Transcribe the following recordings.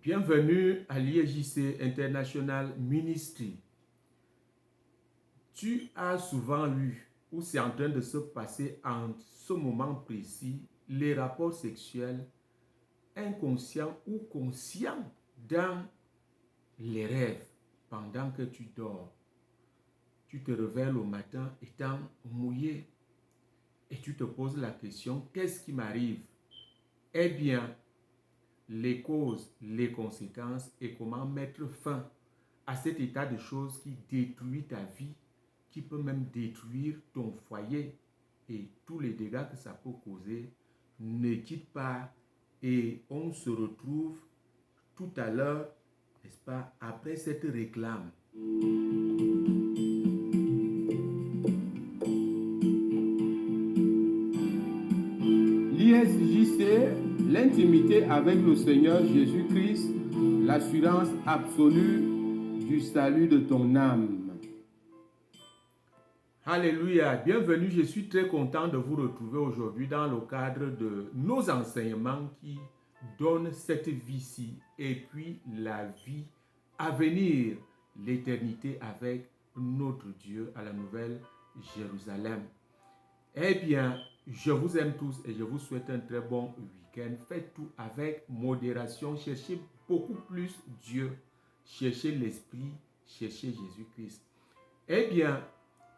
Bienvenue à l'IEJC International Ministry. Tu as souvent lu ou c'est en train de se passer en ce moment précis les rapports sexuels inconscients ou conscients dans les rêves pendant que tu dors. Tu te réveilles au matin étant mouillé et tu te poses la question, qu'est-ce qui m'arrive? Eh bien, les causes, les conséquences et comment mettre fin à cet état de choses qui détruit ta vie, qui peut même détruire ton foyer et tous les dégâts que ça peut causer. Ne quitte pas et on se retrouve tout à l'heure, n'est-ce pas, après cette réclame. L'ISJC, l'intimité avec le Seigneur Jésus-Christ, l'assurance absolue du salut de ton âme. Alléluia, bienvenue, je suis très content de vous retrouver aujourd'hui dans le cadre de nos enseignements qui donnent cette vie-ci et puis la vie à venir, l'éternité avec notre Dieu à la nouvelle Jérusalem. Eh bien, je vous aime tous et je vous souhaite un très bon week-end. Faites tout avec modération, cherchez beaucoup plus Dieu, cherchez l'Esprit, cherchez Jésus-Christ. Eh bien,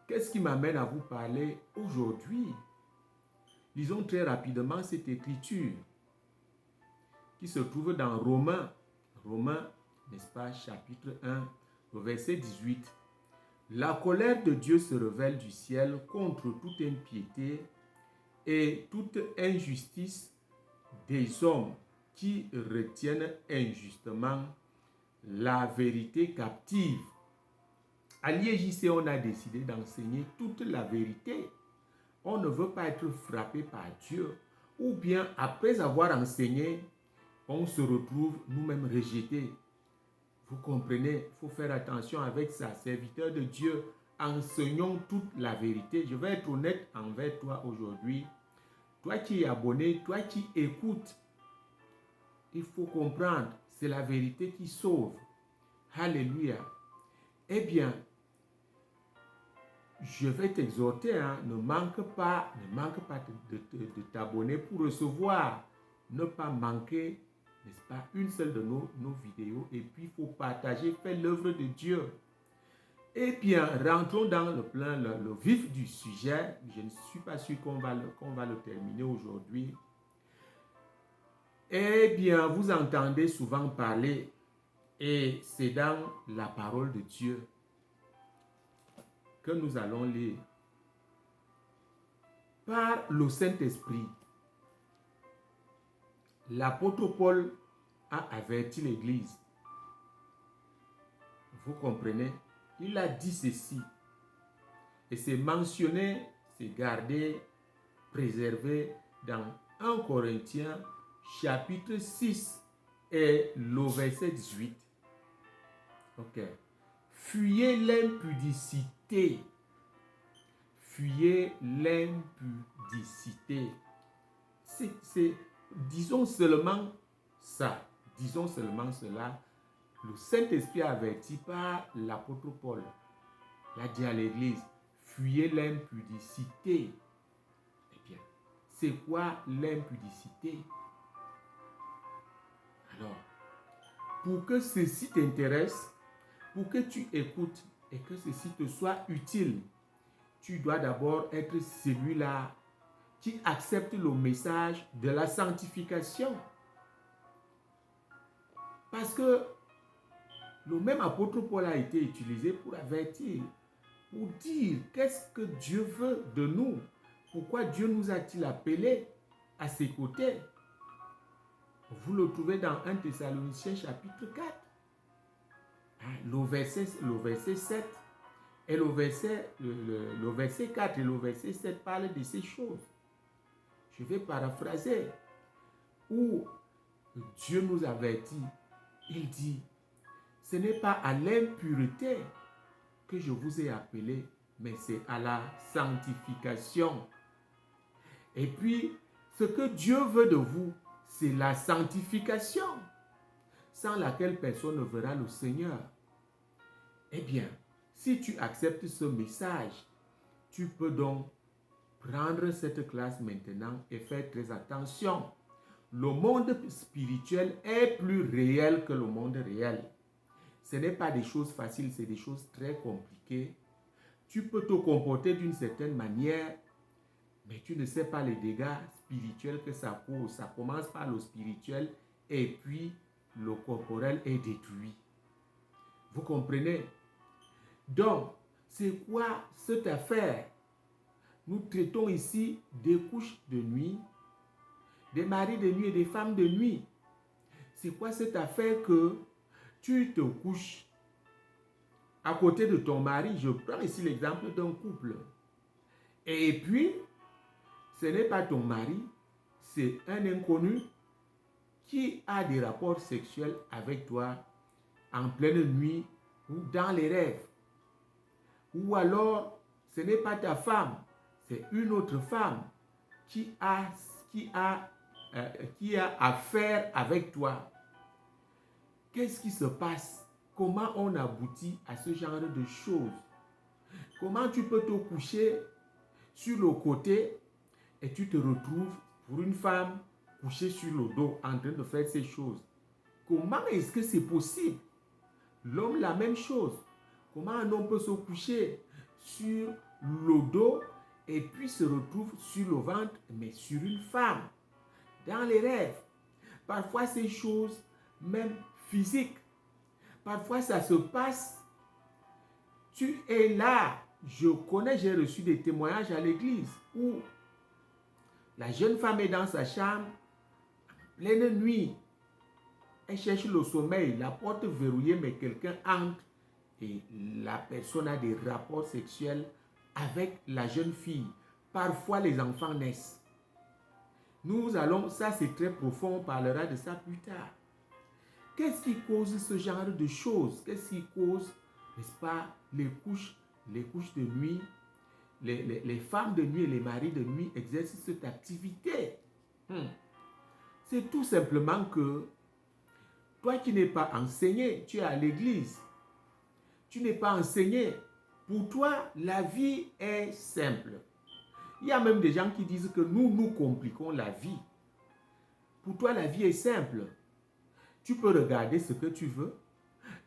qu'est-ce qui m'amène à vous parler aujourd'hui? Lisons très rapidement cette écriture qui se trouve dans Romains, n'est-ce pas, chapitre 1, verset 18. La colère de Dieu se révèle du ciel contre toute impiété et toute injustice des hommes qui retiennent injustement la vérité captive. À l'IEJC, on a décidé d'enseigner toute la vérité. On ne veut pas être frappé par Dieu. Ou bien, après avoir enseigné, on se retrouve nous-mêmes rejetés. Vous comprenez, il faut faire attention avec ça. Serviteur de Dieu, enseignons toute la vérité. Je vais être honnête envers toi aujourd'hui. Toi qui es abonné, toi qui écoutes, il faut comprendre, c'est la vérité qui sauve. Alléluia. Eh bien, je vais t'exhorter, ne manque pas de t'abonner pour recevoir. Ne pas manquer, n'est-ce pas, une seule de nos vidéos. Et puis, il faut partager, faire l'œuvre de Dieu. Eh bien, rentrons dans le vif du sujet. Je ne suis pas sûr qu'on va le terminer aujourd'hui. Eh bien, vous entendez souvent parler, et c'est dans la parole de Dieu que nous allons lire. Par le Saint-Esprit, l'apôtre Paul a averti l'Église. Vous comprenez? Il a dit ceci. Et c'est mentionné, c'est gardé, préservé dans 1 Corinthiens chapitre 6 et le verset 18. Ok. Fuyez l'impudicité. Fuyez l'impudicité. Disons seulement ça. Disons seulement cela. Le Saint-Esprit averti par l'apôtre Paul. Il a dit à l'Église, fuyez l'impudicité. Eh bien, c'est quoi l'impudicité? Alors, pour que ceci t'intéresse, pour que tu écoutes et que ceci te soit utile, tu dois d'abord être celui-là qui accepte le message de la sanctification. Parce que le même apôtre Paul a été utilisé pour avertir, pour dire qu'est-ce que Dieu veut de nous. Pourquoi Dieu nous a-t-il appelés à ses côtés? Vous le trouvez dans 1 Thessaloniciens chapitre 4. Le verset 7 et le verset 4 et le verset 7 parlent de ces choses. Je vais paraphraser. Où Dieu nous avertit, il dit, ce n'est pas à l'impureté que je vous ai appelé, mais c'est à la sanctification. Et puis, ce que Dieu veut de vous, c'est la sanctification. sans laquelle personne ne verra le Seigneur. Eh bien, si tu acceptes ce message, tu peux donc prendre cette classe maintenant et faire très attention. Le monde spirituel est plus réel que le monde réel. Ce n'est pas des choses faciles, c'est des choses très compliquées. Tu peux te comporter d'une certaine manière, mais tu ne sais pas les dégâts spirituels que ça cause. Ça commence par le spirituel et puis le corporel est détruit. Vous comprenez? Donc, c'est quoi cette affaire? Nous traitons ici des couches de nuit, des maris de nuit et des femmes de nuit. C'est quoi cette affaire que tu te couches à côté de ton mari? Je prends ici l'exemple d'un couple. Et puis, ce n'est pas ton mari, c'est un inconnu qui a des rapports sexuels avec toi en pleine nuit ou dans les rêves. Ou alors, ce n'est pas ta femme, c'est une autre femme qui a affaire avec toi. Qu'est-ce qui se passe? Comment on aboutit à ce genre de choses? Comment tu peux te coucher sur le côté et tu te retrouves pour une femme couchée sur le dos en train de faire ces choses? Comment est-ce que c'est possible? L'homme, la même chose. Comment un homme peut se coucher sur le dos et puis se retrouve sur le ventre, mais sur une femme, dans les rêves? Parfois, ces choses, même physiques, parfois ça se passe, tu es là. J'ai reçu des témoignages à l'église où la jeune femme est dans sa chambre, pleine nuit. Elle cherche le sommeil, la porte verrouillée, mais quelqu'un entre et la personne a des rapports sexuels avec la jeune fille. Parfois, les enfants naissent. Ça c'est très profond, on parlera de ça plus tard. Qu'est-ce qui cause ce genre de choses? Qu'est-ce qui cause, n'est-ce pas, les couches de nuit? Les femmes de nuit et les maris de nuit exercent cette activité. C'est tout simplement que toi qui n'es pas enseigné, tu es à l'église, tu n'es pas enseigné. Pour toi, la vie est simple. Il y a même des gens qui disent que nous compliquons la vie. Pour toi, la vie est simple. Tu peux regarder ce que tu veux,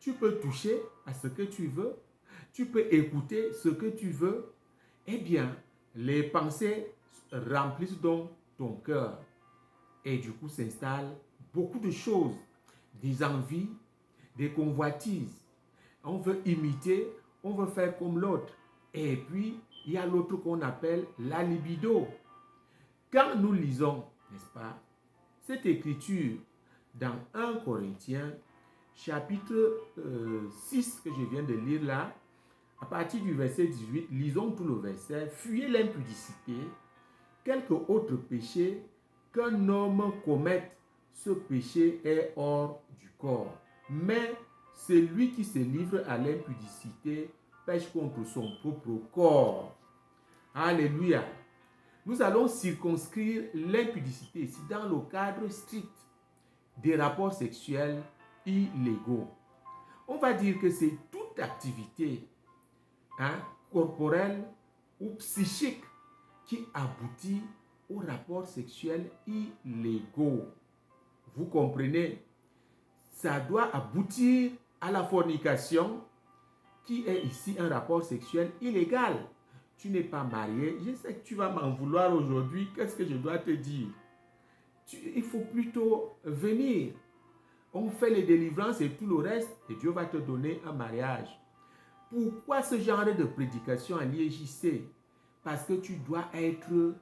tu peux toucher à ce que tu veux, tu peux écouter ce que tu veux. Eh bien, les pensées remplissent donc ton cœur. Et du coup, s'installent beaucoup de choses, des envies, des convoitises. On veut imiter, on veut faire comme l'autre. Et puis, il y a l'autre qu'on appelle la libido. Quand nous lisons, n'est-ce pas, cette écriture dans 1 Corinthiens, chapitre 6 que je viens de lire là, à partir du verset 18, lisons tout le verset. Fuyez l'impudicité, quelque autre péché qu'un homme commette, ce péché est hors du corps. Mais celui qui se livre à l'impudicité pêche contre son propre corps. Alléluia. Nous allons circonscrire l'impudicité ici dans le cadre strict des rapports sexuels illégaux. On va dire que c'est toute activité corporelle ou psychique qui aboutit aux rapports sexuels illégaux. Vous comprenez? Ça doit aboutir à la fornication, qui est ici un rapport sexuel illégal. Tu n'es pas marié. Je sais que tu vas m'en vouloir aujourd'hui. Qu'est-ce que je dois te dire? Il faut plutôt venir. On fait les délivrances et tout le reste, et Dieu va te donner un mariage. Pourquoi ce genre de prédication à l'IEJC? Parce que tu dois être,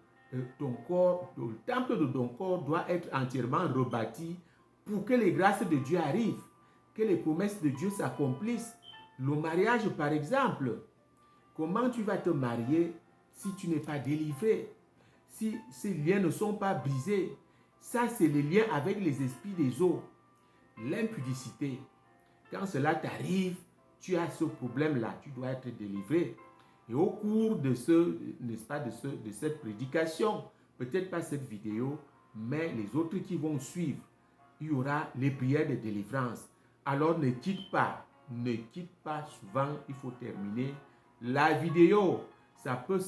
ton corps, le temple de ton corps doit être entièrement rebâti pour que les grâces de Dieu arrivent, que les promesses de Dieu s'accomplissent. Le mariage, par exemple, comment tu vas te marier si tu n'es pas délivré? Si ces liens ne sont pas brisés? Ça, c'est le lien avec les esprits des eaux. L'impudicité. Quand cela t'arrive, tu as ce problème-là, tu dois être délivré. Et au cours de de cette prédication, peut-être pas cette vidéo, mais les autres qui vont suivre, il y aura les prières de délivrance. Alors ne quitte pas souvent, il faut terminer la vidéo. Ça peut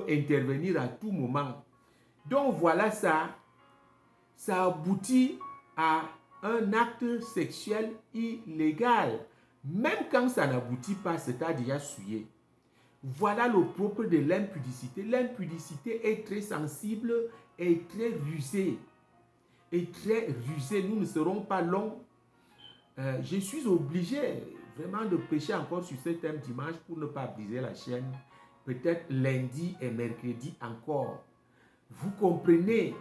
intervenir à tout moment. Donc voilà ça aboutit à un acte sexuel illégal. Même quand ça n'aboutit pas, c'est déjà souillé. Voilà le propre de l'impudicité. L'impudicité est très sensible et très rusée. Nous ne serons pas longs. Je suis obligé vraiment de prêcher encore sur ce thème dimanche pour ne pas briser la chaîne. Peut-être lundi et mercredi encore. Vous comprenez,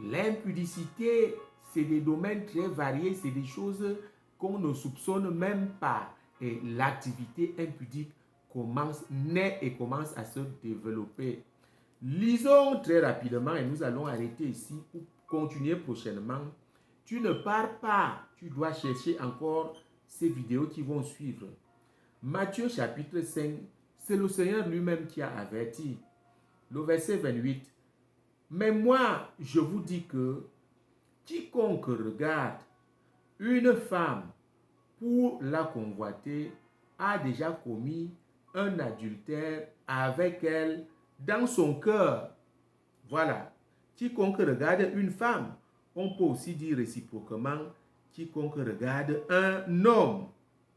l'impudicité, c'est des domaines très variés, c'est des choses qu'on ne soupçonne même pas. Et l'activité impudique naît et commence à se développer. Lisons très rapidement et nous allons arrêter ici pour continuer prochainement. Tu ne pars pas, tu dois chercher encore ces vidéos qui vont suivre. Matthieu chapitre 5, c'est le Seigneur lui-même qui a averti. Le verset 28. Mais moi, je vous dis que quiconque regarde une femme pour la convoiter a déjà commis un adultère avec elle dans son cœur. Voilà. Quiconque regarde une femme, on peut aussi dire réciproquement, quiconque regarde un homme.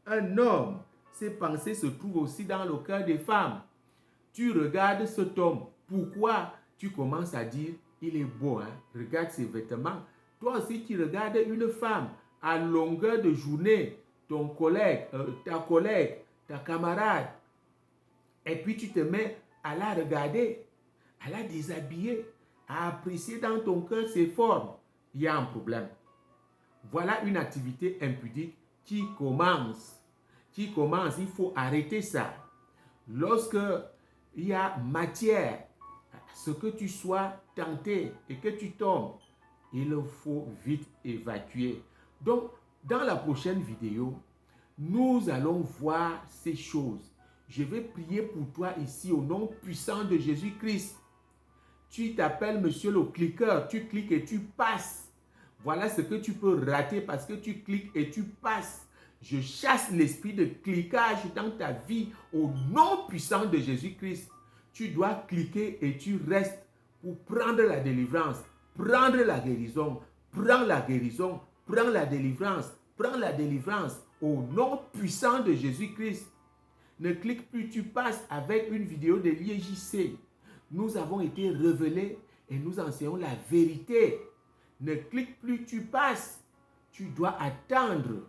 Un homme, ses pensées se trouvent aussi dans le cœur des femmes. Tu regardes cet homme. Pourquoi tu commences à dire, il est beau, hein? Regarde ses vêtements. Toi aussi, tu regardes une femme à longueur de journée, ton collègue, ta collègue, ta camarade, et puis tu te mets à la regarder, à la déshabiller, à apprécier dans ton cœur ses formes. Il y a un problème. Voilà une activité impudique qui commence. Il faut arrêter ça. Lorsque il y a matière à ce que tu sois tenté et que tu tombes, il faut vite évacuer. Donc, dans la prochaine vidéo, nous allons voir ces choses. Je vais prier pour toi ici au nom puissant de Jésus-Christ. Tu t'appelles monsieur le cliqueur, tu cliques et tu passes. Voilà ce que tu peux rater parce que tu cliques et tu passes. Je chasse l'esprit de cliquage dans ta vie au nom puissant de Jésus-Christ. Tu dois cliquer et tu restes pour prendre la délivrance, prendre la guérison, prends la guérison, prends la délivrance, prends la délivrance au nom puissant de Jésus-Christ. Ne clique plus, tu passes avec une vidéo de l'IEJC. Nous avons été révélés et nous enseignons la vérité. Ne clique plus, tu passes. Tu dois attendre.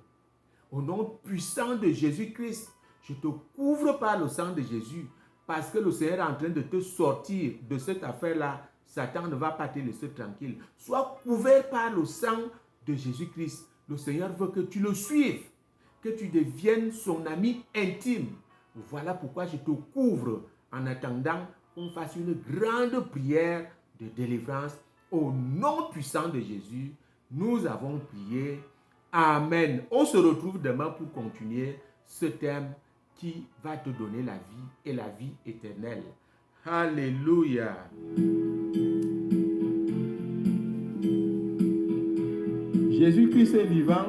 Au nom puissant de Jésus-Christ, je te couvre par le sang de Jésus parce que le Seigneur est en train de te sortir de cette affaire-là. Satan ne va pas te laisser tranquille. Sois couvert par le sang de Jésus-Christ. Le Seigneur veut que tu le suives, que tu deviennes son ami intime. Voilà pourquoi je te couvre en attendant qu'on fasse une grande prière de délivrance. Au nom puissant de Jésus, nous avons prié. Amen. On se retrouve demain pour continuer ce thème qui va te donner la vie et la vie éternelle. Alléluia. Jésus-Christ est vivant,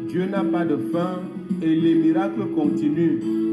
Dieu n'a pas de fin et les miracles continuent.